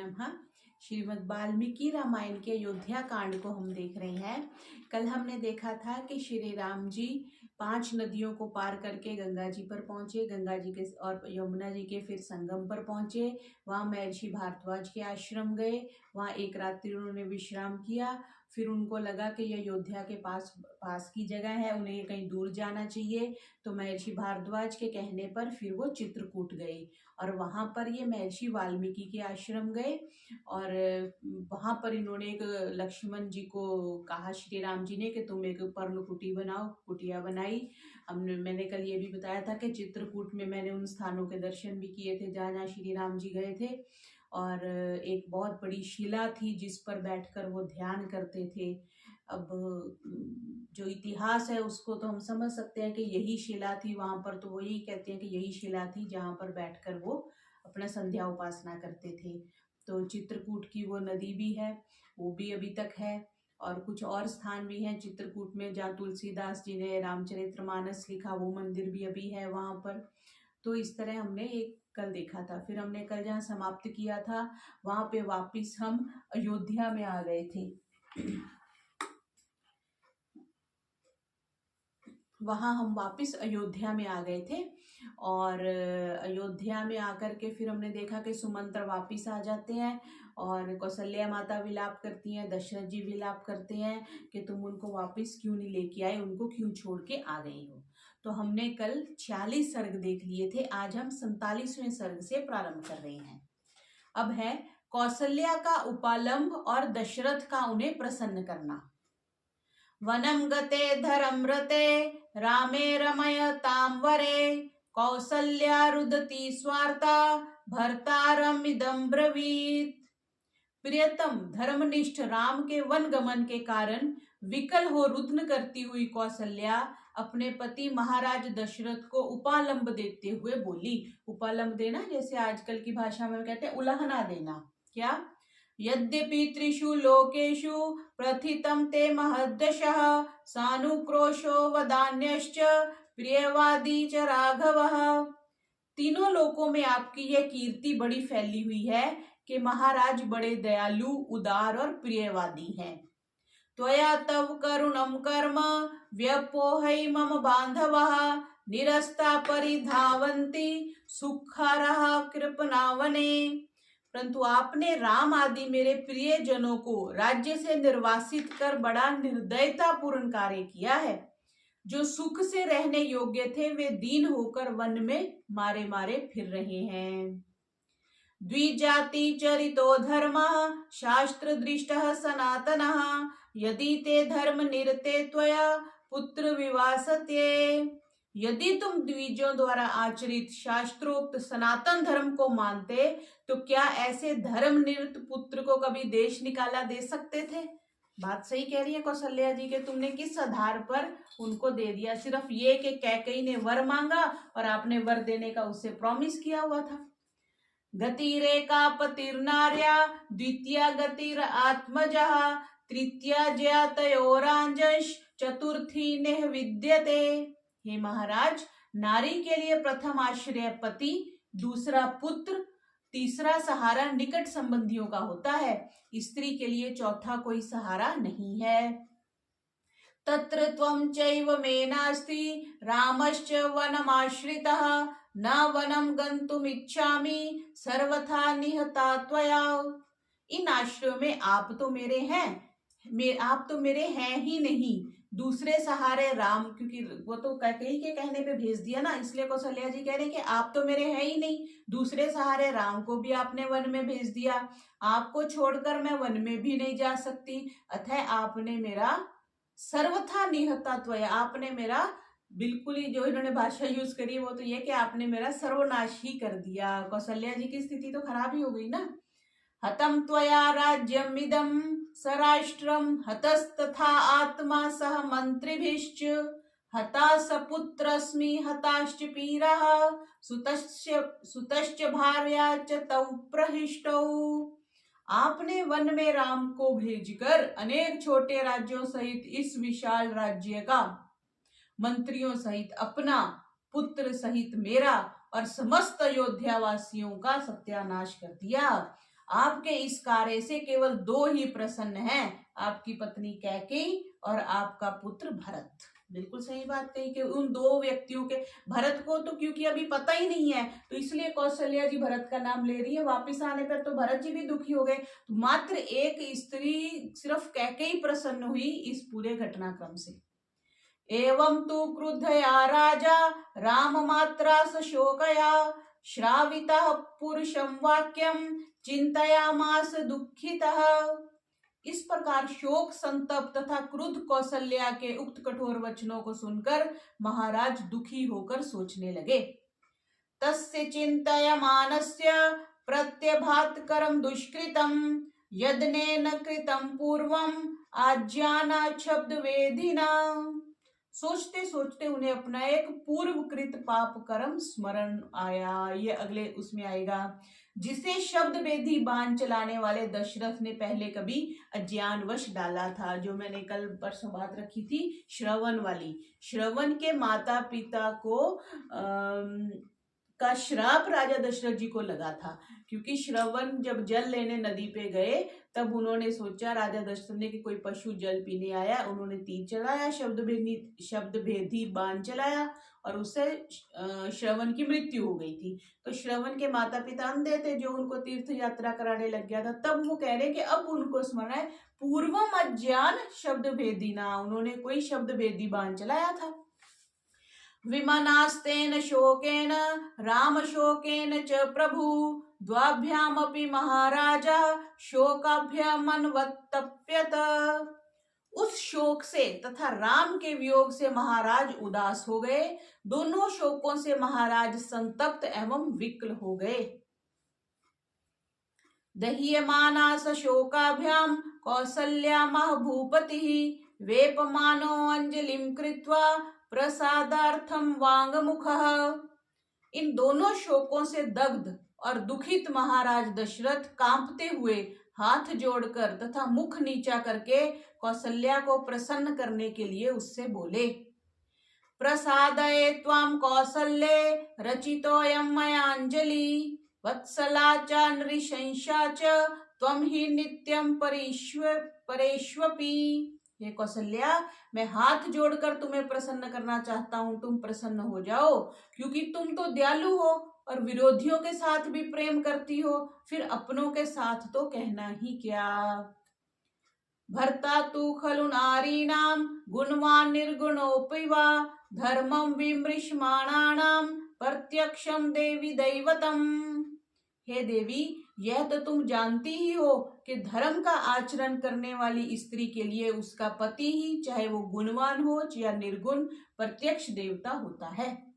नमः। श्रीमद् वाल्मीकि रामायण के अयोध्या कांड को हम देख रहे हैं। कल हमने देखा था कि श्री राम जी 5 नदियों को पार करके गंगा जी पर पहुंचे, गंगा जी के और यमुना जी के फिर संगम पर पहुंचे। वहाँ महर्षि भारद्वाज के आश्रम गए, वहाँ एक रात्रि उन्होंने विश्राम किया। फिर उनको लगा कि यह अयोध्या के पास की जगह है, उन्हें कहीं दूर जाना चाहिए। तो महर्षि भारद्वाज के कहने पर फिर वो चित्रकूट गए और वहाँ पर ये महर्षि वाल्मीकि के आश्रम गए और वहाँ पर इन्होंने एक लक्ष्मण जी को कहा, श्री राम जी ने, कि तुम एक पर्ण कुटी बनाओ। कुटिया बनाई। मैंने कल ये भी बताया था कि चित्रकूट में मैंने उन स्थानों के दर्शन भी किए थे जहाँ जहाँ श्री राम जी गए थे। और एक बहुत बड़ी शिला थी जिस पर बैठकर वो ध्यान करते थे। अब जो इतिहास है उसको तो हम समझ सकते हैं कि यही शिला थी वहाँ पर, तो वो यही कहते हैं कि यही शिला थी जहाँ पर बैठकर वो अपना संध्या उपासना करते थे। तो चित्रकूट की वो नदी भी है, वो भी अभी तक है। और कुछ और स्थान भी हैं चित्रकूट में जहाँ तुलसीदास जी ने रामचरितमानस लिखा, वो मंदिर भी अभी है वहाँ पर। तो इस तरह हमने एक कल देखा था। फिर हमने कल जहाँ समाप्त किया था वहाँ पे वापिस हम अयोध्या में आ गए थे। वहाँ हम वापस अयोध्या में आ गए थे और अयोध्या में आकर के फिर हमने देखा कि सुमंत्र वापस आ जाते हैं और कौशल्या माता विलाप करती हैं, दशरथ जी विलाप करते हैं कि तुम उनको वापस क्यों नहीं लेके आए, उनको क्यों छोड़ के आ गई हो। तो हमने कल 46 सर्ग देख लिए थे, आज हम 47वें सर्ग से प्रारंभ कर रहे हैं। अब है कौशल्या का उपालंब और दशरथ का उन्हें प्रसन्न करना। वनम गते धर्मरते रामे रमयतां वरे कौसल्या रुदती स्वार्था भर्तारम इदं ब्रवीत। प्रियतम धर्मनिष्ठ राम के वन गमन के कारण विकल हो रुद्न करती हुई कौसल्या अपने पति महाराज दशरथ को उपालंब देते हुए बोली। उपालंब देना जैसे आजकल की भाषा में कहते हैं उलाहना देना। क्या? यद्यपि त्रिषु लोकेषु प्रथितं ते महद्यशः सानुक्रोशो वदान्यश्च प्रियवादी च राघवः। तीनों लोकों में आपकी यह कीर्ति बड़ी फैली हुई है कि महाराज बड़े दयालु, उदार और प्रियवादी हैं। त्वया तव करुणं कर्म व्यपोहै मम बांधवः निरस्ता परिधावन्ति सुखारः कृपणावने। परंतु आपने राम आदि मेरे प्रिय जनों को राज्य से निर्वासित कर बड़ा निर्दयता पूर्ण कार्य किया है। जो सुख से रहने योग्य थे वे दीन होकर वन में मारे मारे फिर रहे हैं। द्विजाति चरितो धर्मः शास्त्र दृष्टः सनातनः यदि ते धर्म निरते त्वया पुत्र विवासते। यदि तुम द्विजों द्वारा आचरित शास्त्रोक्त सनातन धर्म को मानते तो क्या ऐसे धर्म निरत पुत्र को कभी देश निकाला दे सकते थे? बात सही कह रही है कौशल्या जी के तुमने किस आधार पर उनको दे दिया? सिर्फ ये कि कैकेयी ने वर मांगा और आपने वर देने का उससे प्रॉमिस किया हुआ था। गतिरेका पतिर्नार्या द्वितीया गतिर आत्मजः तृतीया ज्ञातयोरांजश चतुर्थी नेह विद्यते। हे महाराज, नारी के लिए प्रथम आश्रय पति, दूसरा पुत्र, तीसरा सहारा निकट संबंधियों का होता है। स्त्री के लिए चौथा कोई सहारा नहीं है। तत्र त्वं चैव मे नास्ति रामश्च वनमाश्रितः न वनं गन्तुमिच्छामि सर्वथा निहता त्वया। इन आश्रयों में आप तो मेरे हैं ही नहीं, दूसरे सहारे राम, क्योंकि वो तो कैकेयी के कहने पे भेज दिया ना, इसलिए कौशल्या जी कह रहे हैं कि आप तो मेरे हैं ही नहीं, दूसरे सहारे राम को भी आपने वन में भेज दिया, आपको छोड़कर मैं वन में भी नहीं जा सकती, अतः आपने मेरा सर्वथा निहता त्वया, आपने मेरा बिल्कुल ही, जो इन्होंने भाषा यूज करी वो तो ये कि आपने मेरा सर्वनाश ही कर दिया। कौशल्या जी की स्थिति तो खराब ही हो गई ना। हतं त्वया राज्यमिदं सराष्ट्रं हतस्तथा आत्मा सह मंत्रिभिश्च हता सपुत्रस्मि हताश्च पीरः सुतश्च भार्या च तौ प्रहिष्टौ। आपने वन में राम को भेजकर अनेक छोटे राज्यों सहित इस विशाल राज्य का, मंत्रियों सहित अपना, पुत्र सहित मेरा और समस्त अयोध्या वासियों का सत्यानाश कर दिया। आपके इस कार्य से केवल दो ही प्रसन्न हैं, आपकी पत्नी कैकेयी और आपका पुत्र भरत। बिल्कुल सही बात कही कि उन दो व्यक्तियों के, भरत को तो क्योंकि अभी पता ही नहीं है तो इसलिए कौशल्या जी भरत का नाम ले रही है। वापिस आने पर तो भरत जी भी दुखी हो गए। तो मात्र एक स्त्री सिर्फ कैकेयी प्रसन्न हुई इस पूरे घटनाक्रम से। एवं तु क्रुद्धया राजा राम मात्रा शोकया श्रावितः पुरुषं वाक्यं चिंतयामास दुःखितः। इस प्रकार शोक संतप्त तथा क्रुद्ध कौसल्या के उक्त कठोर वचनों को सुनकर महाराज दुखी होकर सोचने लगे। तस्य चिंतयमानस्य प्रत्यभातकरं दुष्कृतं यदनेन कृतं पूर्वं आज्ञानात् शब्दवेधिना। सोचते सोचते उन्हें अपना एक पूर्वकृत पाप कर्म स्मरण आया। ये अगले उसमें आएगा, जिसे शब्द वेदी बाण चलाने वाले दशरथ ने पहले कभी अज्ञानवश डाला था। जो मैंने कल परसों बात रखी थी श्रवण वाली, श्रवण के माता पिता को का श्राप राजा दशरथ जी को लगा था, क्योंकि श्रवण जब जल लेने नदी पे गए तब उन्होंने सोचा, राजा दशरथ ने, कि कोई पशु जल पीने आया, उन्होंने तीर चलाया, शब्द भेदी बाण चलाया और उससे श्रवण की मृत्यु हो गई थी। तो श्रवण के माता पिता अंधे थे जो उनको तीर्थ यात्रा कराने लग गया था। तब वो कह रहे कि अब उनको स्मरण है, पूर्वम अज्ञान शब्द भेदीना, उन्होंने कोई शब्द भेदी बाण चलाया था। विमनास्तेन शोकेन राम शोकेन च प्रभु द्वाभ्यामपि महाराजा शोकाभ्यमन्वतप्यत। उस शोक से तथा राम के वियोग से महाराज उदास हो गए। दोनों शोकों से महाराज संतप्त एवं विकल हो गए। दह्यमाना स शोकाभ्याम कौसल्या भूपतिः वेपमानो अंजलिं कृत्वा प्रसादार्थम वांगमुखः। इन दोनों शोकों से दग्ध और दुखित महाराज दशरथ कांपते हुए हाथ जोड़कर तथा मुख नीचा करके कौसल्या को प्रसन्न करने के लिए उससे बोले, प्रसादये त्वां कौसल्ये रचितोऽयं मयाञ्जलि वत्सला च नृशंसा च त्वं हि नित्यं परेष्वपि। हे कौसल्या, मैं हाथ जोड़कर तुम्हें प्रसन्न करना चाहता हूँ, तुम प्रसन्न हो जाओ, क्योंकि तुम तो दयालु हो और विरोधियों के साथ भी प्रेम करती हो, फिर अपनों के साथ तो कहना ही क्या। भर्ता तु खलु नारीणां गुणवान् निर्गुणोऽपि वा धर्मं विमृशमाणानां प्रत्यक्षं देवी दैवतम्। हे देवी, यह तो तुम जानती ही हो कि धर्म का आचरण करने वाली स्त्री के लिए उसका पति ही, चाहे वो गुणवान हो या निर्गुण, प्रत्यक्ष देवता होता है।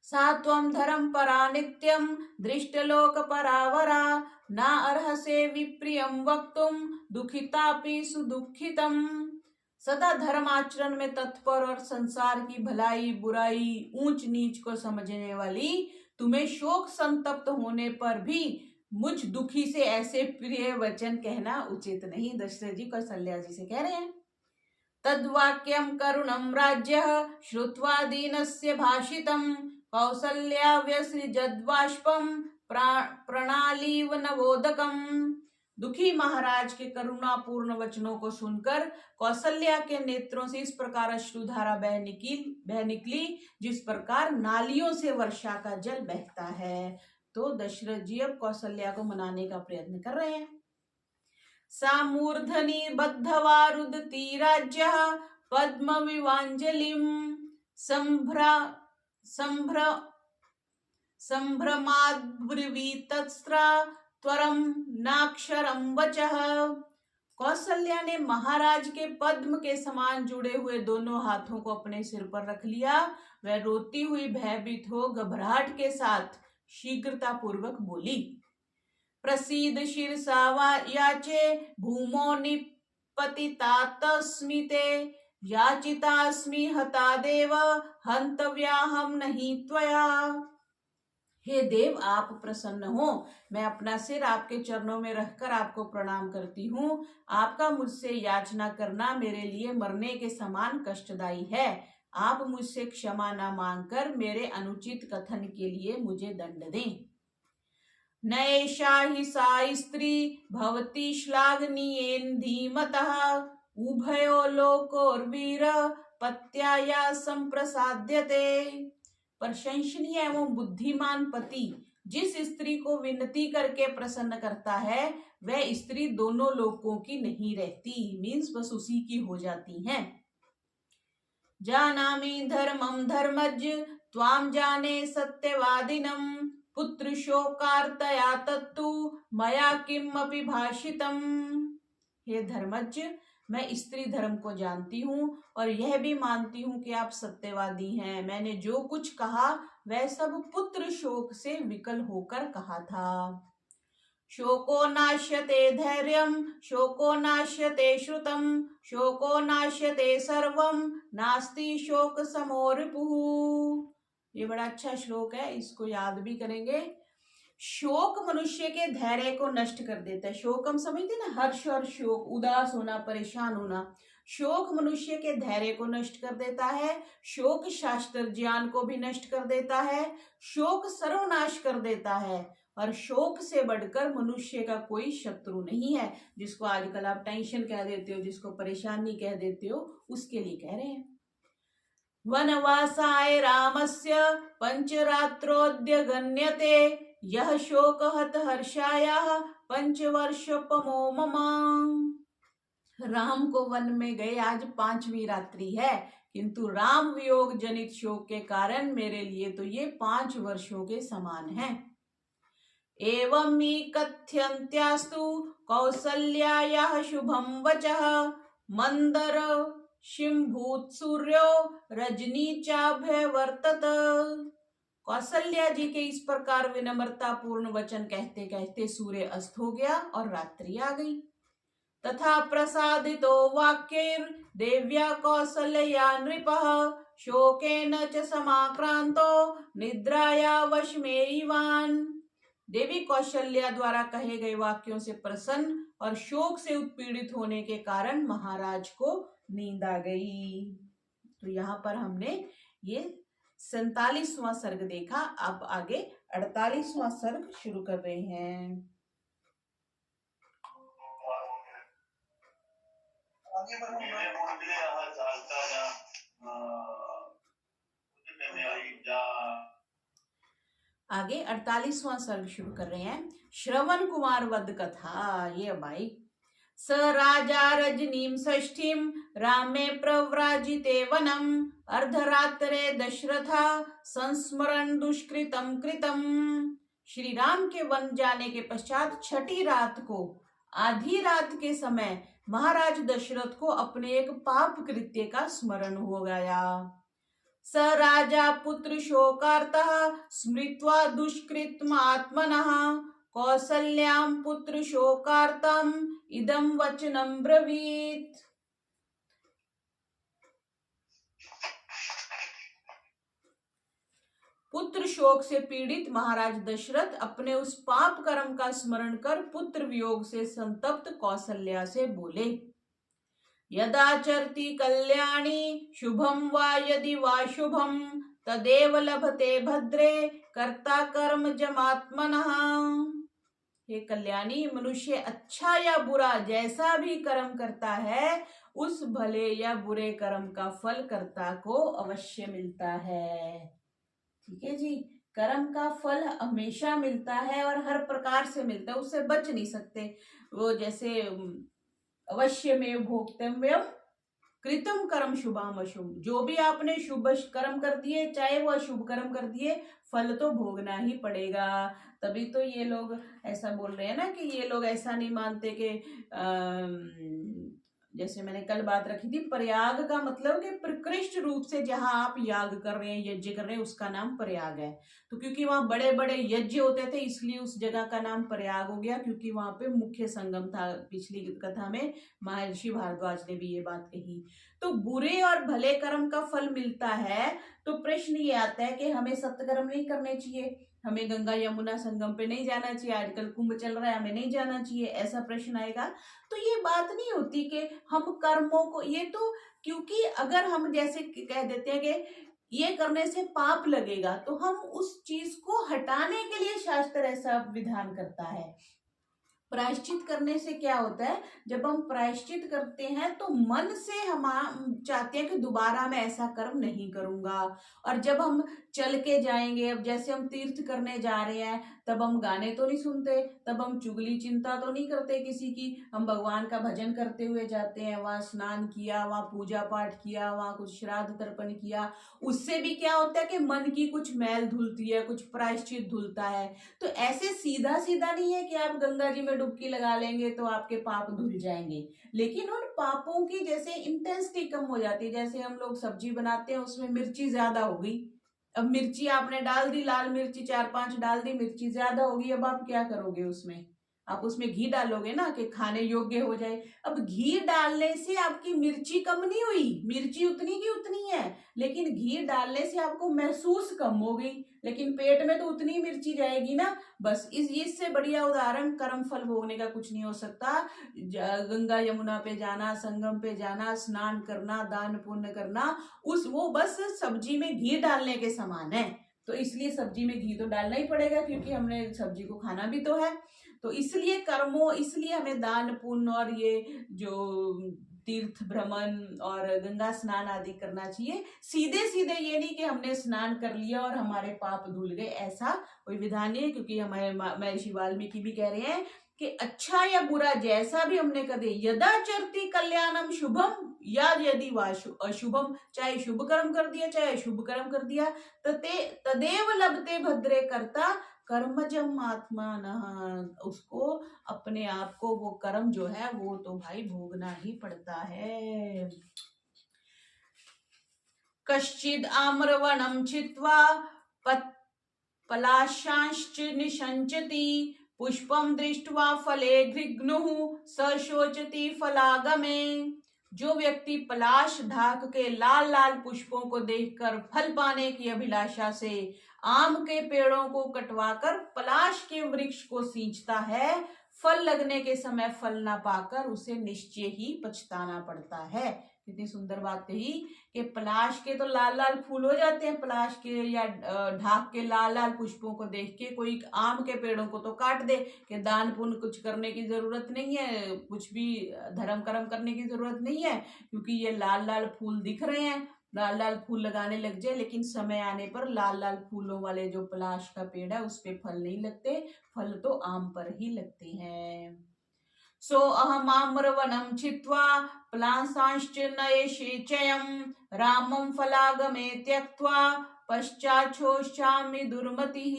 सा त्वं धर्म परा नित्यं दृष्टलोक परावरा न अर्हसे विप्रियं वक्तुं दुखितापि सुदुखितम्। सदा धर्म आचरण में तत्पर और संसार की भलाई बुराई ऊंच नीच को समझने वाली तुम्हें शोक संतप्त होने पर भी मुझ दुखी से ऐसे प्रिय वचन कहना उचित नहीं। दशरथ जी कौसल्या जी से कह रहे हैं। तद्वाक्यं करुणं राज्यः श्रुत्वा दीनस्य भाषितं कौसल्या व्यसृजद्बाष्पं प्रणालीव नवोदकम्। दुखी महाराज के करुणापूर्ण वचनों को सुनकर कौसल्या के नेत्रों से इस प्रकार अश्रुधारा बह निकली जिस प्रकार नालियों से वर्षा का जल बहता है। तो दशरथ जी अब कौसल्या को मनाने का प्रयत्न कर रहे हैं। सा मूर्धनि बद्धवारुदती राज्यः पद्म विवांजलिं संभ्रमाद्ब्रवीतस्त्रा त्वरं नाक्षरं वचः। कौसल्या ने महाराज के पद्म के समान जुड़े हुए दोनों हाथों को अपने सिर पर रख लिया। वह रोती हुई भयभीत हो घबराहट के साथ शीघ्रता पूर्वक बोली, प्रसीद शिरसा याचे भूमो निपतितातस्मिते याचितास्मि हता देव हंतव्याहम नहीं त्वया। हे देव, आप प्रसन्न हो, मैं अपना सिर आपके चरणों में रखकर आपको प्रणाम करती हूँ। आपका मुझसे याचना करना मेरे लिए मरने के समान कष्टदायी है। आप मुझसे क्षमा न मांगकर मेरे अनुचित कथन के लिए मुझे दंड दें। नैषा हि सा स्त्री भवती श्लाघनीयेन धीमतः उभयो लोकोर्वीर पत्याया संप्रसाद्यते। प्रशंसनीय एवं बुद्धिमान पति जिस स्त्री को विनती करके प्रसन्न करता है वह स्त्री दोनों लोकों की नहीं रहती, मीन्स बस उसी की हो जाती है। जानामि धर्मं धर्मज्ञ त्वां जाने सत्यवादिनं पुत्र शोकार्तया तत्तु मया किमपि भाषितम। हे धर्मज्ञ, मैं स्त्री धर्म को जानती हूँ और यह भी मानती हूँ कि आप सत्यवादी हैं। मैंने जो कुछ कहा वह सब पुत्र शोक से विकल होकर कहा था। शोको नाश्यते धैर्यं शोको नाश्यते श्रुतं शोको नाश्यते सर्वं नास्ति शोक समो रिपुः। ये बड़ा अच्छा श्लोक है, इसको याद भी करेंगे। शोक मनुष्य के धैर्य को नष्ट कर देता है। शोक हम समझते ना, हर्ष और शोक, उदास होना, परेशान होना। शोक मनुष्य के धैर्य को नष्ट कर देता है। शोक शास्त्र ज्ञान को भी नष्ट कर देता है। शोक सर्वनाश कर देता है। और शोक से बढ़कर मनुष्य का कोई शत्रु नहीं है। जिसको आजकल आप टेंशन कह देते हो, जिसको परेशानी कह देते हो, उसके लिए कह रहे हैं। वनवासाय रामस्य पंचरात्रोद्य गण्यते यह शोकहत हर्षायाः पंचवर्षोपमो मम। राम को वन में गए आज 5वीं रात्रि है, किंतु राम वियोग जनित शोक के कारण मेरे लिए तो ये 5 वर्षों के समान है। एवं मी कथ्यन्त्यास्तु कौसल्यायाः शुभं वचः मंदर शिम्भूत सूर्यो रजनी चाभय वर्तत। कौशल्या जी के इस प्रकार विनम्रता पूर्ण वचन कहते कहते सूर्य अस्त हो गया और रात्रि आ गई। तथा प्रसादितो वाक्यैर् देव्या कौसल्या नृपः शोकेन च समाक्रांतो निद्राया वशमेयवान्। देवी कौशल्या द्वारा कहे गए वाक्यों से प्रसन्न और शोक से उत्पीड़ित होने के कारण महाराज को नींद आ गई। तो यहाँ पर हमने ये 47वां सर्ग देखा। अब आगे 48वां सर्ग शुरू कर रहे हैं। आगे 48वां सर्ग शुरू कर रहे हैं। श्रवण कुमार वध कथा। ये भाई स राजा रजनीं षष्ठीं रामे प्रव्राजिते वनम अर्धरात्रे दशरथा संस्मरण दुष्कृतम कृतम। श्री राम के वन जाने के पश्चात छठी रात को आधी रात के समय महाराज दशरथ को अपने एक पाप कृत्य का स्मरण हो गया। स राजा पुत्र शोकार्तः स्मृत्वा दुष्कृतम आत्मनः कौसल्यां पुत्र शोकार्तम इदं वचनं ब्रवीत। पुत्र शोक से पीड़ित महाराज दशरथ अपने उस पाप कर्म का स्मरण कर पुत्र वियोग से संतप्त कौसल्या से बोले, यदा चरति कल्याणी शुभम वा यदि वा शुभम तदेव लभते भद्रे कर्ता कर्म जमात्मनः। हे कल्याणी, मनुष्य अच्छा या बुरा जैसा भी कर्म करता है उस भले या बुरे कर्म का फल कर्ता को अवश्य मिलता है। ठीक है जी, कर्म का फल हमेशा मिलता है और हर प्रकार से मिलता है, उससे बच नहीं सकते। वो जैसे अवश्य में भोक्तव्यम कृतम कर्म शुभम अशुभ, जो भी आपने शुभ कर्म कर दिए चाहे वो अशुभ कर्म कर दिए फल तो भोगना ही पड़ेगा। तभी तो ये लोग ऐसा बोल रहे हैं ना कि ये लोग ऐसा नहीं मानते कि जैसे मैंने कल बात रखी थी, प्रयाग का मतलब कि प्रकृष्ट रूप से जहां आप याग कर रहे हैं, यज्ञ कर रहे हैं, उसका नाम प्रयाग है। तो क्योंकि वहां बड़े बड़े यज्ञ होते थे इसलिए उस जगह का नाम प्रयाग हो गया, क्योंकि वहां पे मुख्य संगम था। पिछली कथा में महर्षि भारद्वाज ने भी ये बात कही। तो बुरे और भले कर्म का फल मिलता है, तो प्रश्न ये आता है कि हमें सत्कर्म नहीं करने चाहिए, हमें गंगा यमुना संगम पे नहीं जाना चाहिए, आजकल कुंभ चल रहा है हमें नहीं जाना चाहिए, ऐसा प्रश्न आएगा। तो ये बात नहीं होती कि हम कर्मों को, ये तो क्योंकि अगर हम जैसे कह देते हैं कि ये करने से पाप लगेगा, तो हम उस चीज को हटाने के लिए शास्त्र ऐसा विधान करता है। प्रायश्चित करने से क्या होता है, जब हम प्रायश्चित करते हैं तो मन से हम चाहते हैं कि दोबारा मैं ऐसा कर्म नहीं करूंगा। और जब हम चल के जाएंगे, अब जैसे हम तीर्थ करने जा रहे हैं, तब हम गाने तो नहीं सुनते, तब हम चुगली चिंता तो नहीं करते किसी की, हम भगवान का भजन करते हुए जाते हैं, वहां स्नान किया, वहां पूजा पाठ किया, वहां कुछ श्राद्ध तर्पण किया। उससे भी क्या होता है कि मन की कुछ मैल धुलती है, कुछ प्रायश्चित धुलता है। तो ऐसे सीधा सीधा नहीं है कि आप गंगा जी में डुबकी लगा लेंगे तो आपके पाप धुल जाएंगे, लेकिन उन पापों की जैसे इंटेंसिटी कम हो जाती है। जैसे हम लोग सब्जी बनाते हैं, उसमें मिर्ची ज्यादा हो गई, अब मिर्ची आपने डाल दी, लाल मिर्ची 4-5 डाल दी, मिर्ची ज्यादा होगी, अब आप क्या करोगे उसमें, आप उसमें घी डालोगे ना कि खाने योग्य हो जाए। अब घी डालने से आपकी मिर्ची कम नहीं हुई, मिर्ची उतनी की उतनी है, लेकिन घी डालने से आपको महसूस कम हो गई, लेकिन पेट में तो उतनी मिर्ची जाएगी ना। बस इससे बढ़िया उदाहरण कर्म फल भोगने का कुछ नहीं हो सकता। गंगा यमुना पे जाना, संगम पे जाना, स्नान करना, दान पुण्य करना, उस वो बस सब्जी में घी डालने के समान है। तो इसलिए सब्जी में घी तो डालना ही पड़ेगा, क्योंकि हमने सब्जी को खाना भी तो है। तो इसलिए कर्मों, इसलिए हमें दान पुण्य और ये जो तीर्थ भ्रमण और गंगा स्नान आदि करना चाहिए। सीधे सीधे ये नहीं कि हमने स्नान कर लिया और हमारे पाप धुल गए, ऐसा कोई विधान नहीं है। क्योंकि हमारे महर्षि वाल्मीकि भी कह रहे हैं कि अच्छा या बुरा जैसा भी हमने कर दिया, यदा चरती कल्याणम शुभम या यदि वा अशुभम, चाहे शुभ कर्म कर दिया चाहे अशुभ कर्म कर दिया, तदेव लभते भद्रे कर्ता कर्मजम आत्मान, उसको अपने आप को वो कर्म जो है वो तो भाई भोगना ही पड़ता है। कश्चिद आम्रवणम छित्त्वा पलाशांश्च निषंचति, पुष्पम दृष्ट्वा फले घृग्नुः स शोचति फलागमे। जो व्यक्ति पलाश ढाक के लाल लाल पुष्पों को देखकर फल पाने की अभिलाषा से आम के पेड़ों को कटवाकर पलाश के वृक्ष को सींचता है, फल लगने के समय फल ना पाकर उसे निश्चय ही पछताना पड़ता है। कितनी सुंदर बात कही कि पलाश के तो लाल लाल फूल हो जाते हैं, पलाश के या ढाक के लाल लाल पुष्पों को देख के कोई आम के पेड़ों को तो काट दे कि दान पुण्य कुछ करने की जरूरत नहीं है, कुछ भी धर्म कर्म करने की जरूरत नहीं है, क्योंकि ये लाल लाल फूल दिख रहे हैं, लाल लाल फूल लगाने लग जाए। लेकिन समय आने पर लाल लाल फूलों वाले जो पलाश का पेड़ है उस पे फल नहीं लगते, फल तो आम पर ही लगते हैं। सो अहमाम्रवनं छित्त्वा प्लासांश्च नयेषेचयं, रामं फलागमे त्यक्त्वा पश्चाच्छोषामि दुर्मतिः।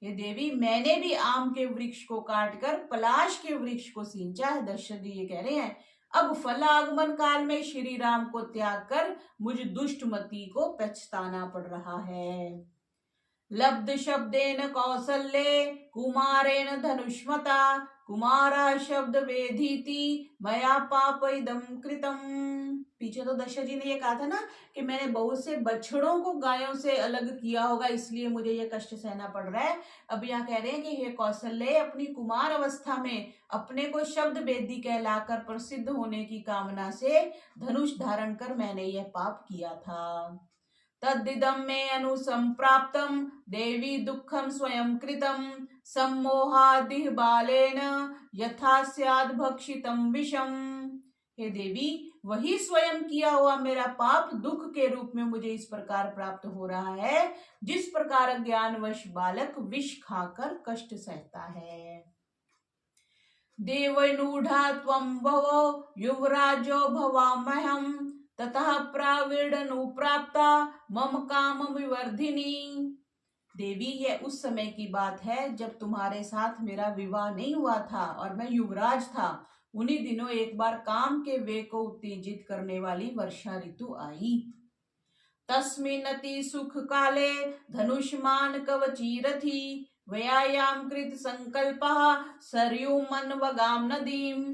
ये देवी, मैंने भी आम के वृक्ष को काटकर पलाश के वृक्ष को सींचा है। दशरथ जी ये कह रहे हैं, अब फलागमन काल में श्री राम को त्याग कर मुझ दुष्टमती को पछताना पड़ रहा है। लब्ध शब्देन कौसल्ये कुमारेण धनुष्मता, कुमारा शब्द वेधीति मया पाप इदम कृतम। पीछे तो दशरथ जी ने ये कहा था ना कि मैंने बहुत से बछड़ों को गायों से अलग किया होगा, इसलिए मुझे ये कष्ट सहना पड़ रहा है। अब यहाँ कह रहे हैं कि हे कौशल्य, अपनी कुमार अवस्था में अपने को शब्द वेदी कहलाकर प्रसिद्ध होने की कामना से धनुष धारण कर मैंने यह पाप किया था। तद्दिदं मे अनुसंप्राप्तं देवी दुःखं स्वयं कृतं, सम्मोहादिह बालेन यथा स्याद् भक्षितं विषम। हे देवी, वही स्वयं किया हुआ मेरा पाप दुख के रूप में मुझे इस प्रकार प्राप्त हो रहा है, जिस प्रकार ज्ञानवश बालक विष खाकर कष्ट सहता है। देवैनूढ़ा त्वं भवो युवराजो भवाम्यहं, ततः प्रावीर्णनुप्राप्ता मम काम विवर्धिनी। देवी, यह उस समय की बात है जब तुम्हारे साथ मेरा विवाह नहीं हुआ था और मैं युवराज था। उन्हीं दिनों एक बार काम के वेग को उत्तेजित करने वाली वर्षा ऋतु आई। तस्मिन्नति सुख काले धनुष्मान कवची रथी, व्यायाम कृत संकल्पः सरयूमन्वगाम नदीम।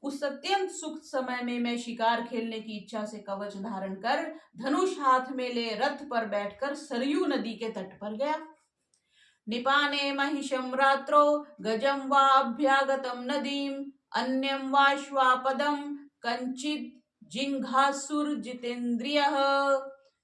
उस अत्यंत सुख समय में मैं शिकार खेलने की इच्छा से कवच धारण कर धनुष हाथ में ले रथ पर बैठकर सरयू नदी के तट पर गया। निपाने महिषम रात्रो गजम वा अभ्यागतम नदीम, अन्यम वा श्वापदम कंचित जिंघासुर जितेंद्रियः।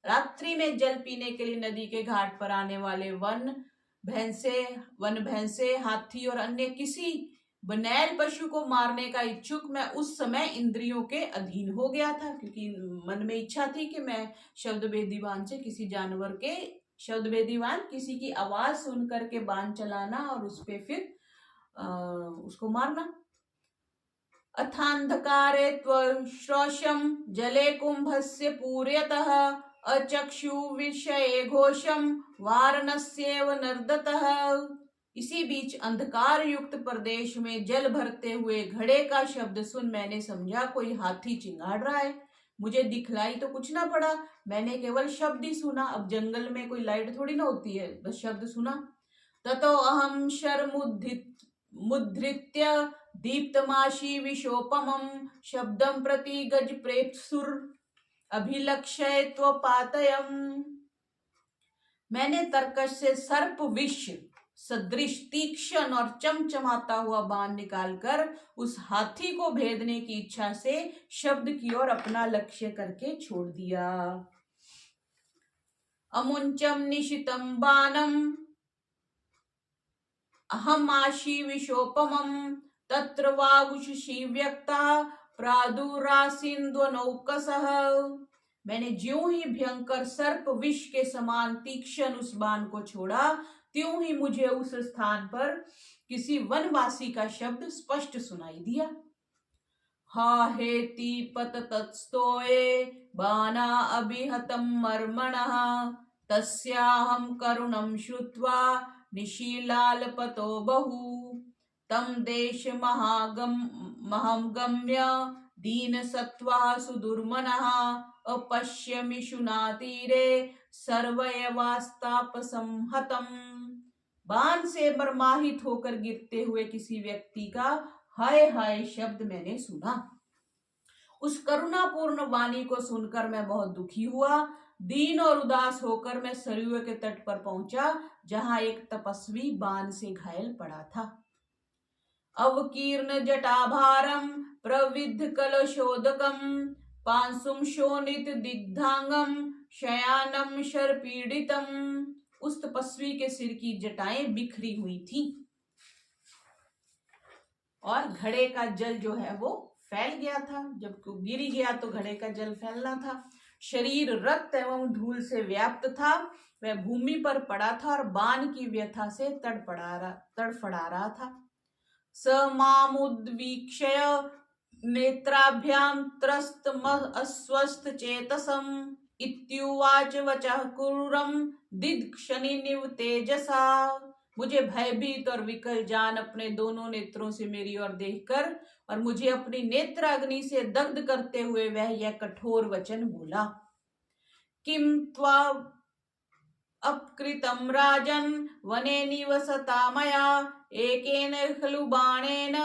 रात्रि में जल पीने के लिए नदी के घाट पर आने वाले वन भैंसे, हाथी और अन्य किसी बनैल पशु को मारने का इच्छुक मैं उस समय इंद्रियों के अधीन हो गया था, क्योंकि मन में इच्छा थी कि मैं शब्द वेदीवान से किसी जानवर के शब्द वेदीवान किसी की आवाज सुन करके बाण चलाना और उस पे फिर उसको मारना। अथांधकारे त्वश्रोषम जले कुंभस्य पूर्यतः अचक्षु विषये घोषम वारणस्येव नर्दतः। इसी बीच अंधकार युक्त प्रदेश में जल भरते हुए घड़े का शब्द सुन मैंने समझा कोई हाथी चिंगाड़ रहा है। मुझे दिखलाई तो कुछ ना पड़ा, मैंने केवल शब्द ही सुना। अब जंगल में कोई लाइट थोड़ी ना होती है, बस शब्द सुना। ततो अहम मुद्रित्य दीप्तमाशी विशोपमं शब्दं प्रति गज प्रेप्सुर अभिलक्ष्य त्वपातयम्। मैंने तरकश से सर्प विष सदृश तीक्ष्ण और चमचमाता हुआ बाण निकालकर उस हाथी को भेदने की इच्छा से शब्द की ओर अपना लक्ष्य करके छोड़ दिया। अमुंचम निशितम बाणम अहम आशी विशोपमं तत्र वागुषी व्यक्ता प्रादुरासिन्ध्वनौकसः। मैंने ज्यों ही भयंकर सर्प विष के समान तीक्ष्ण उस बाण को छोड़ा, त्यों ही मुझे उस स्थान पर किसी वनवासी का शब्द स्पष्ट सुनाई दिया। हा हेति पततस्तोये बाणा अभिहतं मर्मणः तस्याहं करुणं श्रुत्वा निशीलालपतो बहु तम देश महं गम्य दीन सत्वा सुदुर्मनः अपश्यमिषुना तीरे सर्वयवास्ताप संहतम। बाण से मर्माहित होकर गिरते हुए किसी व्यक्ति का हाय हाय शब्द मैंने सुना। उस करुणापूर्ण वाणी को सुनकर मैं बहुत दुखी हुआ। दीन और उदास होकर मैं सरयू के तट पर पहुंचा, जहां एक तपस्वी बाण से घायल पड़ा था। अवकीर्ण जटाभारम प्रविद्ध कलशोदकम पांसुम शोणित दिग्धांगम शयानम शरपीड़ितम। उस तपस्वी के सिर की जटाएं बिखरी हुई थी और घड़े का जल जो है वो फैल गया था। जब गिर गया तो घड़े का जल फैलना था। शरीर रक्त एवं धूल से व्याप्त था। वह भूमि पर पड़ा था और बाण की व्यथा से तड़फड़ा रहा था। स मामुद्वीक्ष्य नेत्राभ्याम त्रस्त अस्वस्थ चेतसम इत्युवाच वचः क्रूरम दिग्क्षणि निव तेजसा। मुझे भयभीत और विकल जान अपने दोनों नेत्रों से मेरी ओर देखकर और मुझे अपनी नेत्र अग्नि से दग्ध करते हुए वह यह कठोर वचन बोला। किम त्वा अपकृतं राजन वने निवसता मया एकेन खलु बाणेन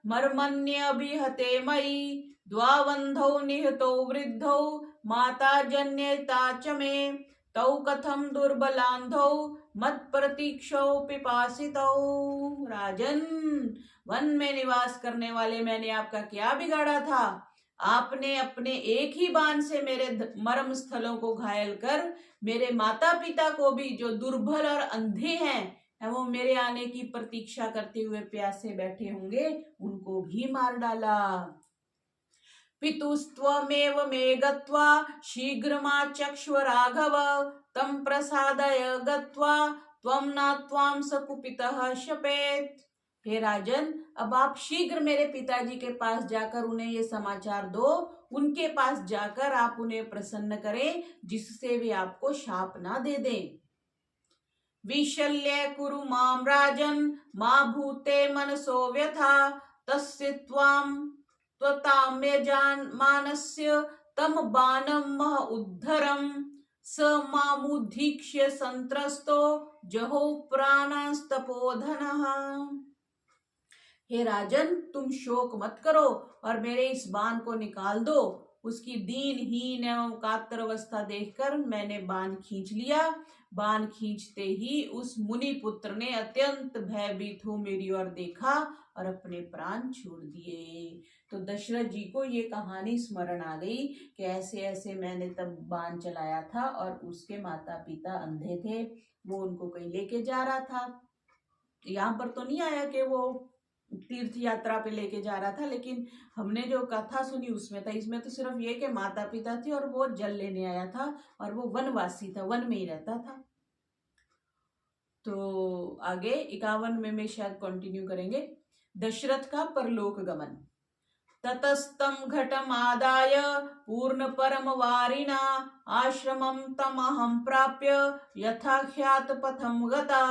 मर्मण्यभिहते मयि द्वावन्धौ निहतौ वृद्धौ माता जन्यता च मे तौ कथम दुर्बलान्धौ मत प्रतीक्षौ पिपासितौ। राजन, वन में निवास करने वाले मैंने आपका क्या बिगाड़ा था? आपने अपने एक ही बाण से मेरे मर्म स्थलों को घायल कर मेरे माता पिता को भी, जो दुर्बल और अंधे हैं वो मेरे आने की प्रतीक्षा करते हुए प्यासे बैठे होंगे, उनको भी मार डाला। पितुस्त्वमेव मे गत्वा शीघ्रमाचक्ष्व राघव तम प्रसादय गत्वा त्वं न त्वां सकुपितः शपेत। हे राजन, अब आप शीघ्र मेरे पिताजी के पास जाकर उन्हें ये समाचार दो। उनके पास जाकर आप उन्हें प्रसन्न करें, जिससे वे आपको शाप ना दे दें। विशल्य कुरु मां राजन मा भूते मनसो व्यथा तस्य त्वां त्वताम्यजान मानस्य तम बाणं मह उद्धरम स मामुदीक्ष्य संत्रस्तो जहो प्राणस्तपोधनः। हे राजन, तुम शोक मत करो और मेरे इस बाण को निकाल दो। उसकी दीनहीन एवं कातर अवस्था देखकर मैंने बाण खींच लिया। बाण खींचते ही उस मुनि पुत्र ने अत्यंत भयभीत हो मेरी ओर देखा और अपने प्राण छोड़ दिए। तो दशरथ जी को ये कहानी स्मरण आ गई कि ऐसे ऐसे मैंने तब बाण चलाया था और उसके माता पिता अंधे थे, वो उनको कहीं लेके जा रहा था। यहाँ पर तो नहीं आया कि वो तीर्थ यात्रा पे लेके जा रहा था, लेकिन हमने जो कथा सुनी उसमें था। इसमें तो सिर्फ ये कि माता पिता थे और वो जल लेने आया था और वो वनवासी था, वन में ही रहता था। तो आगे 51 में शायद कंटिन्यू करेंगे। दशरथ का परलोक गमन। ततस्तम घटम आदाय पूर्ण परम वारिणा आश्रमम तमहम प्राप्य यथाख्यात पथम गता।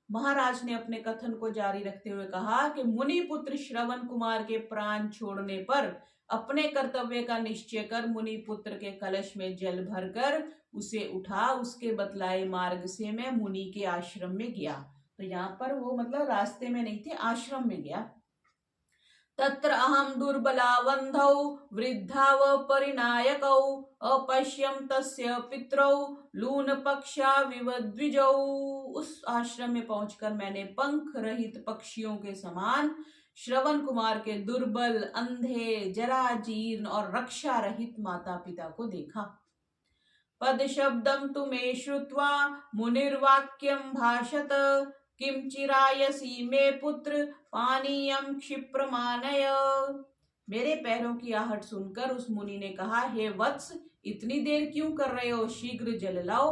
महाराज ने अपने कथन को जारी रखते हुए कहा कि मुनि पुत्र श्रवण कुमार के प्राण छोड़ने पर अपने कर्तव्य का निश्चय कर मुनि पुत्र के कलश में जल भरकर उसे उठा, उसके बतलाए मार्ग से मैं मुनि के आश्रम में गया। तो यहाँ पर वो मतलब रास्ते में नहीं थे, आश्रम में गया। तत्र अहम दुर्बलावंधौ वृद्धाव परिनायकौ अपश्यम तस्य पितरौ लून पक्षा विवद्विजौ। उस आश्रम में पहुंचकर मैंने पंख रहित पक्षियों के समान श्रवण कुमार के दुर्बल, अंधे, जराजीर्ण और रक्षा रहित माता पिता को देखा। पद शब्दम तुमे श्रुत्वा मुनिर्वाक्यम भाषत किम चिरायसी मे पुत्र पानीयम क्षिप्रमानय। मेरे पैरों की आहट सुनकर उस मुनि ने कहा, हे वत्स, इतनी देर क्यों कर रहे हो, शीघ्र जल लाओ।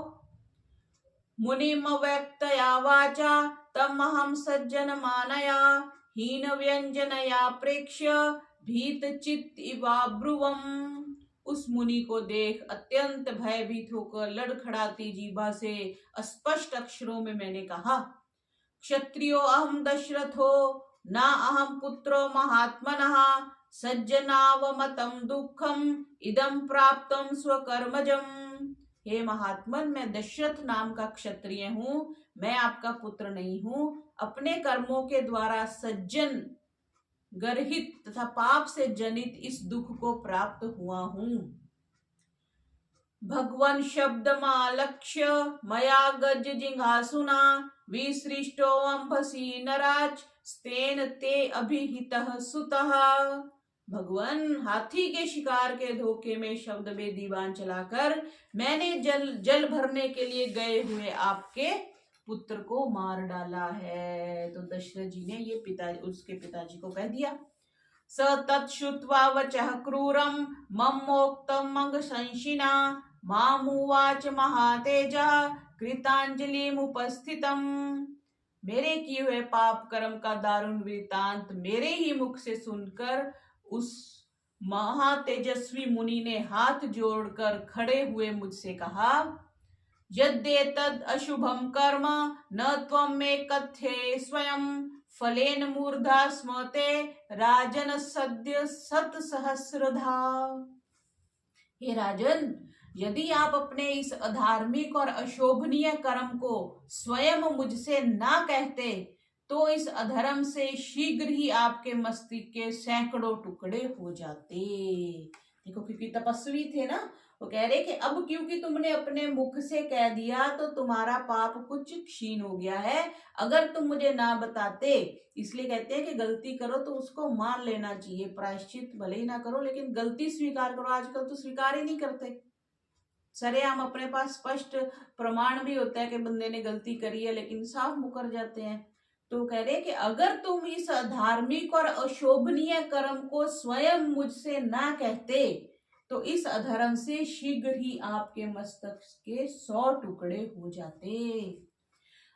मुनिमव्यक्तया वाचा तमहम सज्जन मानया हीन व्यंजनया प्रेक्ष्य भीत चित्त इवाब्रुवम। उस मुनि को देख अत्यंत भयभीत होकर लड़खड़ाती जीभा से अस्पष्ट अक्षरों में मैंने कहा, क्षत्रियो अहम दशरथो ना अहम पुत्रो महात्मनः सज्जनावमतं दुखम इदं प्राप्तं स्वकर्मजम्। हे महात्मन, मैं दशरथ नाम का क्षत्रिय हूँ, मैं आपका पुत्र नहीं हूँ, अपने कर्मों के द्वारा सज्जन गर्हित तथा पाप से जनित इस दुख को प्राप्त हुआ हूँ। भगवान शब्द मालक्ष्य मया गज जिघासुना विसृष्टो अंभसी नराज स्तेन ते अभिहितः सुतः। भगवान, हाथी के शिकार के धोखे में शब्द में दीवान चलाकर मैंने जल भरने के लिए गए हुए आपके पुत्र को मार डाला है। तो दशरथ जी ने ये उसके पिताजी को कह दिया। स तत्श्रुत्वा वचः क्रूरम मम्मोक्तम मंग संशिना मामुवाच महातेजः कृतांजलिम उपस्थितम। मेरे किए हुए पाप कर्म का दारुण वृतांत मेरे ही मुख से सुनकर उस महातेजस्वी मुनि ने हाथ जोड़कर खड़े हुए मुझसे कहा, यद्येतद् अशुभम कर्म न त्वं मे कथ्ये स्वयं फलेन मूर्धा स्मते राजन सद्य सत सहस्रधा। हे राजन, यदि आप अपने इस अधार्मिक और अशोभनीय कर्म को स्वयं मुझसे ना कहते तो इस अधर्म से शीघ्र ही आपके मस्तिष्क के सैकड़ों टुकड़े हो जाते। देखो, क्योंकि तपस्वी थे ना, वो कह रहे कि अब क्योंकि तुमने अपने मुख से कह दिया तो तुम्हारा पाप कुछ क्षीण हो गया है, अगर तुम मुझे ना बताते। इसलिए कहते हैं कि गलती करो तो उसको मान लेना चाहिए, प्रायश्चित भले ही ना करो लेकिन गलती स्वीकार करो। आजकल तो स्वीकार ही नहीं करते, सरेआम अपने पास स्पष्ट प्रमाण भी होता है कि बंदे ने गलती करी है लेकिन साफ मुकर जाते हैं। तो कह रहे कि अगर तुम इस धार्मिक और अशोभनीय कर्म को स्वयं मुझसे ना कहते तो इस अधर्म से शीघ्र ही आपके मस्तक के 100 टुकड़े हो जाते।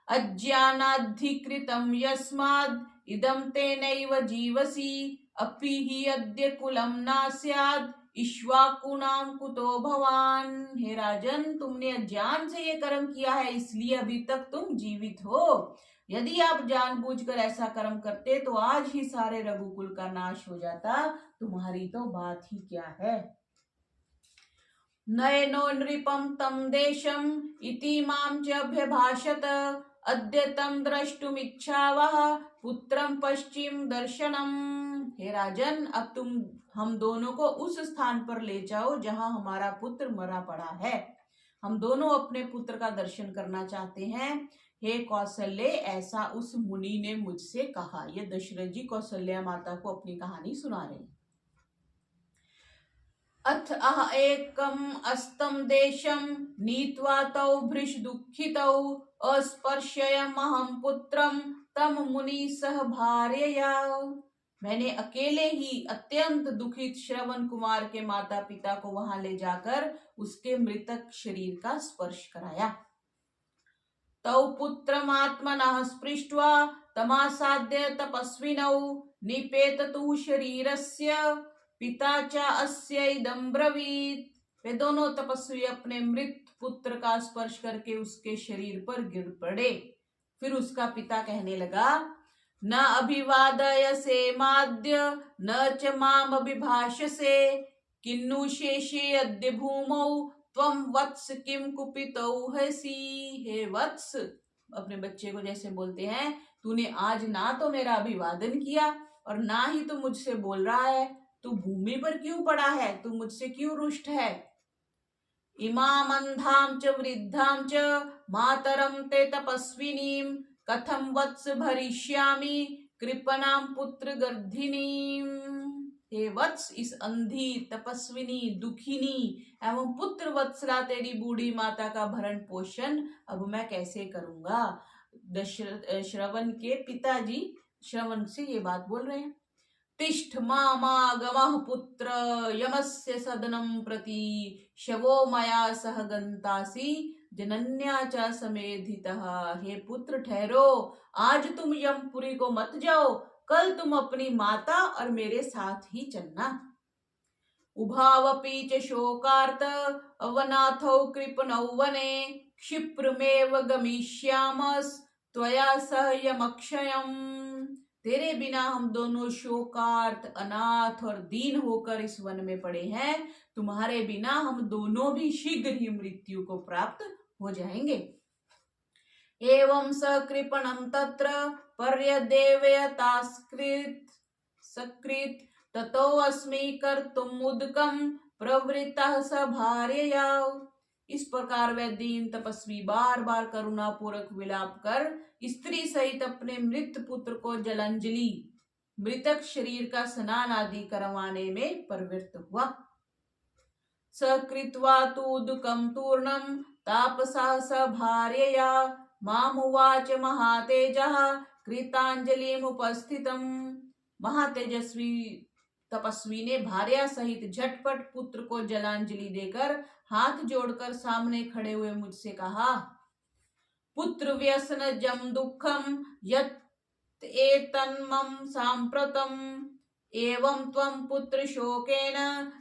अज्ञानाधिकृतम यस्माद् इदं तेनैव जीवसि अपि हि अद्य कुलं न स्याद् इक्ष्वाकुणां कुतो भवान। हे राजन, तुमने अज्ञान से ये कर्म किया है इसलिए अभी तक तुम जीवित हो। यदि आप जानबूझकर ऐसा कर्म करते तो आज ही सारे रघुकुल का नाश हो जाता। तुम्हारी तो बात ही क्या है। नयनो नृपम तम देशम इति माम च अभ्यभाषत अद्य तं द्रष्टुमिच्छावः पुत्रं पश्चिम दर्शनम। हे राजन, अब तुम हम दोनों को उस स्थान पर ले जाओ जहां हमारा पुत्र मरा पड़ा है। हम दोनों अपने पुत्र का दर्शन करना चाहते हैं। हे कौशल्य, ऐसा उस मुनि ने मुझसे कहा। ये दशरथ जी कौशल्या माता को अपनी कहानी सुना रहे हैं। अथ अह एकम अस्तं देशं नीत्वा तौ भृश दुःखितौ अस्पर्शयमहं पुत्रं तम मुनि सह भार्यया। मैंने अकेले ही अत्यंत दुखित श्रवण कुमार के माता पिता को वहां ले जाकर उसके मृतक शरीर का स्पर्श कराया। तौ पुत्रमात्मनः स्पृष्ट्वा तमासाद्य तपस्विनौ निपेततु शरीरस्य पिता च अस्य इदं ब्रवीत। वे दोनों तपस्वी अपने मृत पुत्र का स्पर्श करके उसके शरीर पर गिर पड़े। फिर उसका पिता कहने लगा, न अभिवादयसे माद्य न च माम अभिभाषसे किन्नु शेषे अद्य भूमौ त्वं वत्स किम कुपितौ हसी। हे वत्स, अपने बच्चे को जैसे बोलते हैं, तूने आज ना तो मेरा अभिवादन किया और ना ही तू मुझसे बोल रहा है। तू भूमि पर क्यों पड़ा है? तू मुझसे क्यों रुष्ट है? इमाम अंधाम च वृद्धाम च मातरम ते तपस्विनीम कथम वत्स भरिष्यामि कृपणाम पुत्र गर्धिनीम। हे वत्स, इस अंधी, तपस्विनी, दुखिनी एवं पुत्र वत्सला तेरी बूढ़ी माता का भरण पोषण अब मैं कैसे करूंगा? श्रवण के पिताजी श्रवण से ये बात बोल रहे हैं। तिष्ठ मामागमः पुत्र यमस्य सदनं प्रति शवो मया सह गंतासी जनन्या च समेधितः। हे पुत्र, ठहरो, आज तुम यमपुरी को मत जाओ, कल तुम अपनी माता और मेरे साथ ही चलना। उभावपि च शोकार्त अवनाथौ कृपणौ वने क्षिप्रमेव गमिष्यामस् त्वया सह यमक्षयम्। तेरे बिना हम दोनों शोकार्त, अनाथ और दीन होकर इस वन में पड़े हैं। तुम्हारे बिना हम दोनों भी शीघ्र ही मृत्यु को प्राप्त हो जाएंगे। एवं सकृपणं तत्र पर्यदेवयतास्कृत सकृत ततो अस्मि कर्तुम मुदकम प्रवृत्तः स भार्यया। इस प्रकार वह दीन तपस्वी बार बार करुणा पूर्वक विलाप कर स्त्री सहित अपने मृत पुत्र को जलांजलि, मृतक शरीर का स्नान आदि करवाने में प्रवृत्त हुआ। सकृत्वा तु उदकं तूर्णं तापसा स भार्यया मामुवाच महातेजः कृतांजलिमुपस्थितम्। महातेजस्वी तपस्वी ने भार्या सहित झटपट पुत्र को जलांजलि देकर हाथ जोड़कर सामने खड़े हुए मुझसे कहा, पुत्र व्यसन जम दुखम यत् एतन्मम सांप्रतम एवं त्वं पुत्र शोकेन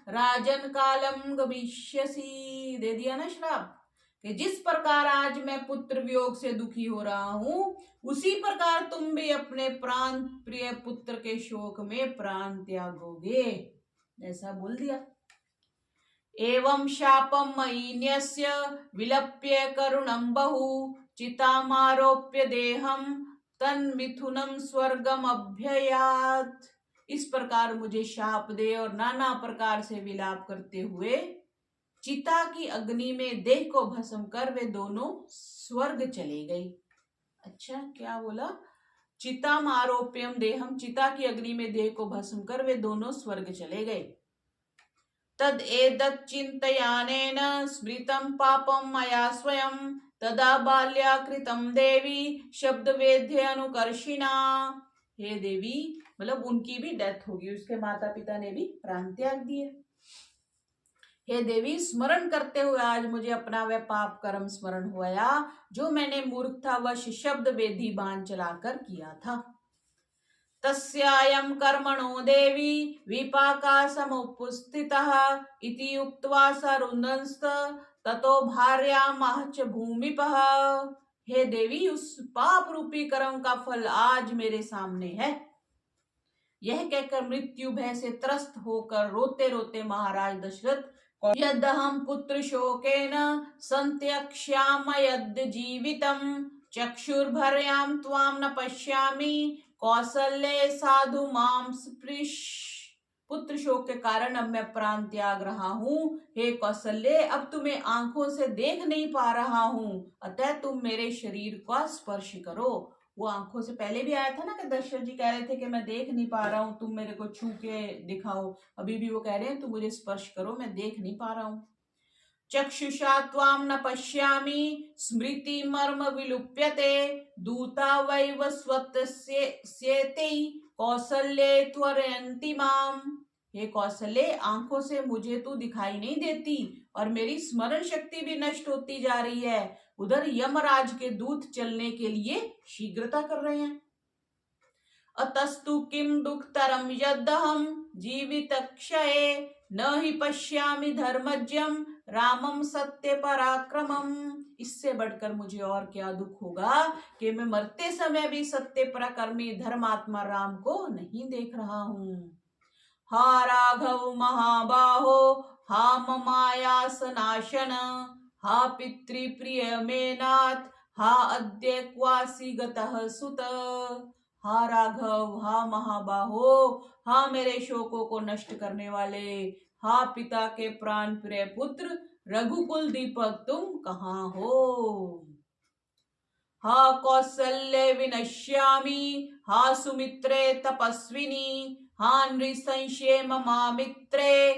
राजन कालम गमिष्यसि। दे दिया ना श्राप कि जिस प्रकार आज मैं पुत्र वियोग से दुखी हो रहा हूं, उसी प्रकार तुम भी अपने प्राण प्रिय पुत्र के शोक में प्राण त्यागोगे। ऐसा बोल दिया। एवं शापम मयि न्यस्य विलप्य करुणं बहु चितामारोप्य देहम तन्मिथुनम स्वर्गम अभ्ययात्। इस प्रकार मुझे शाप दे और नाना प्रकार से विलाप करते हुए चिता की अग्नि में देह को भस्म कर वे दोनों स्वर्ग चले गई। अच्छा, क्या बोला? चिताम आरोप्यम देहम, चिता की अग्नि में देह को भस्म कर वे दोनों स्वर्ग चले गए। तद एतत् चिन्तयानेन स्मृतं पापं मया स्वयं तदा बाल्याकृतं देवी शब्द वेद्य अनुकर्षिणा। हे देवी, मतलब उनकी भी डेथ होगी, उसके माता पिता ने भी प्राण त्याग दिए। हे देवी, स्मरण करते हुए आज मुझे अपना वह पाप कर्म स्मरण हुआ जो मैंने मूर्खतावश शब्द वेदी बाण चलाकर किया था। तस्यायं कर्मणो देवी विपाका समुपस्थितः इति उक्त्वा सरुदंस्त ततो भार्यामः च भूमिपः। हे देवी, उस पाप रूपी कर्म का फल आज मेरे सामने है। यह कहकर मृत्यु भय से त्रस्त होकर रोते रोते महाराज दशरथ यदहं पुत्र शोकेन संत्यक्ष्यामि यद् जीवितं चक्षुर्भर्यां त्वां न पश्यामि कौसल्ये साधु मां स्पृश। पुत्र शोक के कारण अब मैं प्राण त्याग रहा हूँ। हे कौसल्य, अब तुम्हें आंखों से देख नहीं पा रहा हूँ, अतः तुम मेरे शरीर का स्पर्श करो। वो आंखों से पहले भी आया था ना कि दशरथ जी कह रहे थे कि मैं देख नहीं पा रहा हूँ, तुम मेरे को छू के दिखाओ। अभी भी वो कह रहे हैं तुम मुझे स्पर्श करो, मैं देख नहीं पा रहा हूँ। चक्षुषा त्वां न पश्यामि स्मृति मर्म विलुप्यते दूता वैव स्वतस्येते कौसल्ये त्वरयन्ति माम। हे कौसल्य, आंखों से मुझे तू दिखाई नहीं देती और मेरी स्मरण शक्ति भी नष्ट होती जा रही है। उधर यमराज के दूत चलने के लिए शीघ्रता कर रहे हैं। अतस्तु किम दुखतरम यदहम जीवितक्षये न ही पश्यामि धर्मज्ञम रामम सत्य पराक्रमम। इससे बढ़कर मुझे और क्या दुख होगा कि मैं मरते समय भी सत्य पराक्रमी धर्मात्मा राम को नहीं देख रहा हूँ। हा राघव महाबाहो हा ममायास नाशन हा पितृप्रिय मेनाथ हा अद्य क्वासी गतः सुत। हा राघव, हा महाबाहो, हा मेरे शोकों को नष्ट करने वाले, हा पिता के प्राण प्रिय पुत्र रघुकुल दीपक, तुम कहाँ हो। हा कौसल्य विनश्यामि हा सुमित्रे तपस्विनी हा नृसंशय ममामित्रे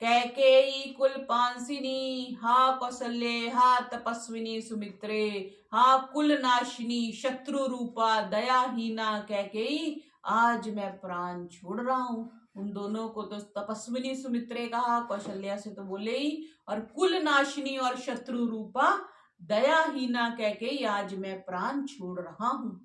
कैकेयी कुलपांसिनी। हा कौसल्य, हा तपस्विनी सुमित्रे, हा कुलनाशिनी शत्रु रूपा दयाहीना कैकेयी, आज मैं प्राण छोड़ रहा हूं। उन दोनों को तो तपस्विनी सुमित्रे कहा, कौशल्या से तो बोले ही, और कुलनाशिनी और शत्रु रूपा दयाहीना कैकेयी, आज मैं प्राण छोड़ रहा हूं।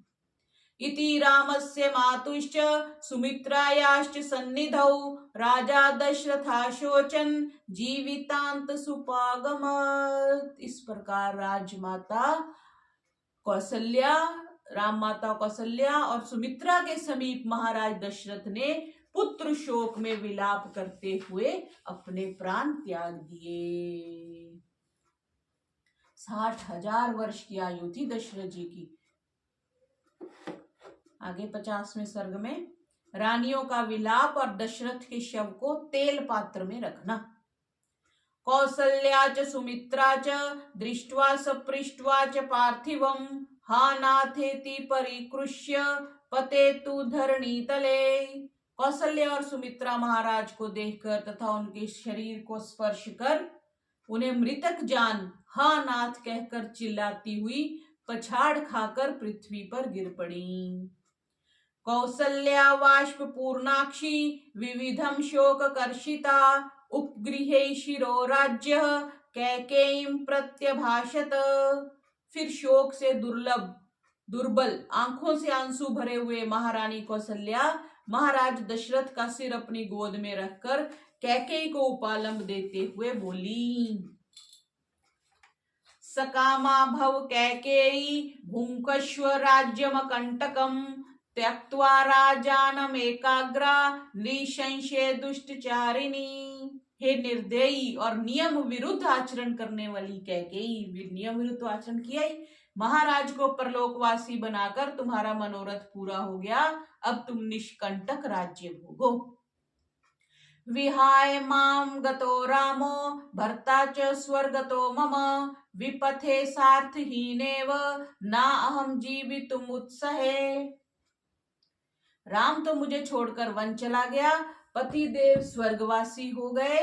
इति रामस्य मातुश्च सुमित्रायाश्च सन्निधौ राजा दशरथाशोचन जीवितांत सुपागमत्। इस प्रकार राजमाता कौसल्या, राम माता कौसल्या और सुमित्रा के समीप महाराज दशरथ ने पुत्र शोक में विलाप करते हुए अपने प्राण त्याग दिए। 60,000 वर्ष की आयु थी दशरथ जी की। आगे 50वें सर्ग में रानियों का विलाप और दशरथ के शव को तेल पात्र में रखना। कौसल्या च सुमित्रा च दृष्ट्वा सपृष्ट्वा च पार्थिवम हा नाथेति परिकृष्य पतेतु धरणीतले। कौसल्या और सुमित्रा महाराज को देखकर तथा उनके शरीर को स्पर्श कर उन्हें मृतक जान हा नाथ कहकर चिल्लाती हुई पछाड़ खाकर पृथ्वी पर गिर पड़ी। कौसल्या वाष्प पूर्णाक्षी विविधम शोक कर्षिता उपगृहे शिरो राज्य कैकेयीं प्रत्यभाषत। फिर शोक से दुर्बल आंखों से आंसू भरे हुए महारानी कौसल्या महाराज दशरथ का सिर अपनी गोद में रखकर कैकेयी को उपालंब देते हुए बोली। सकामा भव कैकेयी भुंक्ष्व राज्यम कंटकम त्यक्त्वा राजानम एकाग्रा निसंशय दुष्टचारिणी। हे निर्दयी और नियम विरुद्ध आचरण करने वाली कैकेयी, नियम विरुद्ध आचरण किया ही, महाराज को परलोकवासी बनाकर तुम्हारा मनोरथ पूरा हो गया, अब तुम निष्कंटक राज्य भोगो। विहाय माम गतो रामो भर्ता च स्वर्गतो मम विपथे सार्थहीनेव ना अहम जीवितुम उत्सहे। राम तो मुझे छोड़कर वन चला गया, पति देव स्वर्गवासी हो गए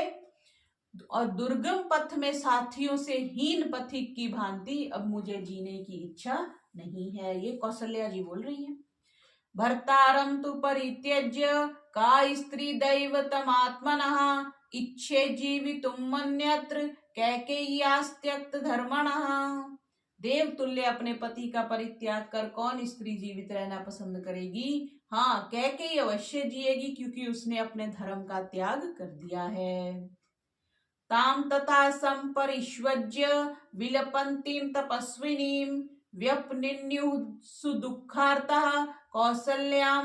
और दुर्गम पथ में साथियों से हीन पथिक की भांति अब मुझे जीने की इच्छा नहीं है। ये कौसल्या जी बोल रही हैं। भर्तारं तु परित्यज्य का स्त्री दैवतमात्मनः इच्छे जीवितुम मन्यत्र कैकेय्यास्त्यक्त धर्मणः। देव तुल्य अपने पति का परित्याग कर कौन स्त्री जीवित रहना पसंद करेगी? हाँ, कैकेयी अवश्य जिएगी क्योंकि उसने अपने धर्म का त्याग कर दिया है। ताम तथा संपरिष्वज्य विलपन्तीं तपस्विनीं व्यपनिन्युः सुदुःखार्तः कौसल्यां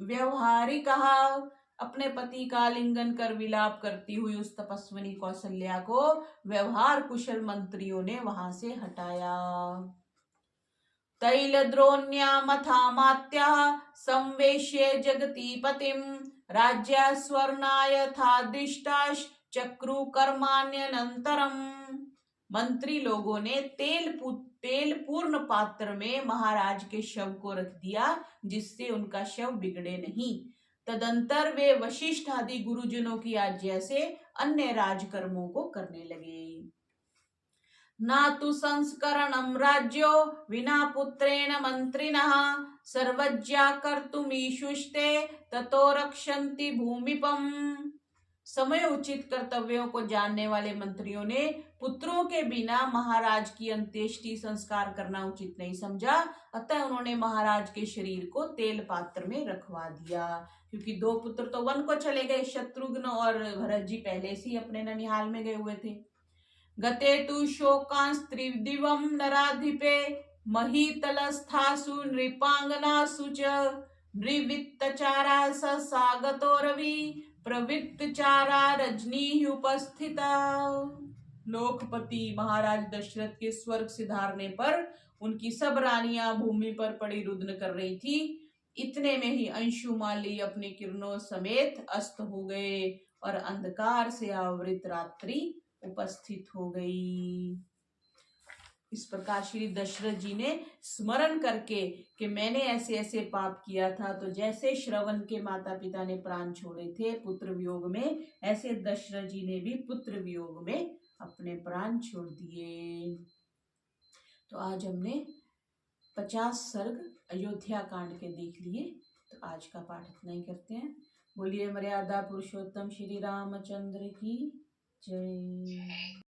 व्यवहारिकः। अपने पति का आलिंगन कर विलाप करती हुई उस तपस्विनी कौसल्या को व्यवहार कुशल मंत्रियों ने वहां से हटाया। तैलद्रोण्यामथामात्याः संवेश्य जगतीपतिं राज्या स्वर्णायथादिष्टाश्चक्रू कर्माण्यनंतरम। मंत्री लोगों ने तेल पूर्ण पात्र में महाराज के शव को रख दिया, जिससे उनका शव बिगड़े नहीं। तदंतर वे वशिष्ठ आदि गुरुजनों की आज्ञा से अन्य राजकर्मों को करने लगे। ना तु संस्करणं राज्यो विना पुत्रेण मंत्रिणः सर्वज्ञा कर्तुमीशुस्ते ततो रक्षन्ति भूमिपम्। समय उचित कर्तव्यों को जानने वाले मंत्रियों ने पुत्रों के बिना महाराज की अंत्येष्टि संस्कार करना उचित नहीं समझा, अतः उन्होंने महाराज के शरीर को तेल पात्र में रखवा दिया। क्योंकि 2 पुत्र तो वन को चले गए, शत्रुघ्न और भरत जी पहले से ही अपने ननिहाल में गए हुए थे। गते तु शोकांस्त्रिदिवं नराधिपे महीतलस्थासु नृपांगनासु च नृवित्तचारा ससागतो रवि प्रवृत्तचारा रजनी उपस्थिता। लोकपति महाराज दशरथ के स्वर्ग सिधारने पर उनकी सब रानियां भूमि पर पड़ी रुदन कर रही थी। इतने में ही अंशुमाली अपनी किरणों समेत अस्त हो गए और अंधकार से आवृत रात्रि उपस्थित हो गई। इस प्रकार श्री दशरथ जी ने स्मरण करके कि मैंने ऐसे ऐसे पाप किया था, तो जैसे श्रवण के माता पिता ने प्राण छोड़े थे पुत्र वियोग में, ऐसे दशरथ जी ने भी पुत्र वियोग में अपने प्राण छोड़ दिए। तो आज हमने 50 सर्ग अयोध्या कांड के देख लिए। तो आज का पाठ इतना ही करते हैं। बोलिए मर्यादा पुरुषोत्तम श्री रामचंद्र की जय।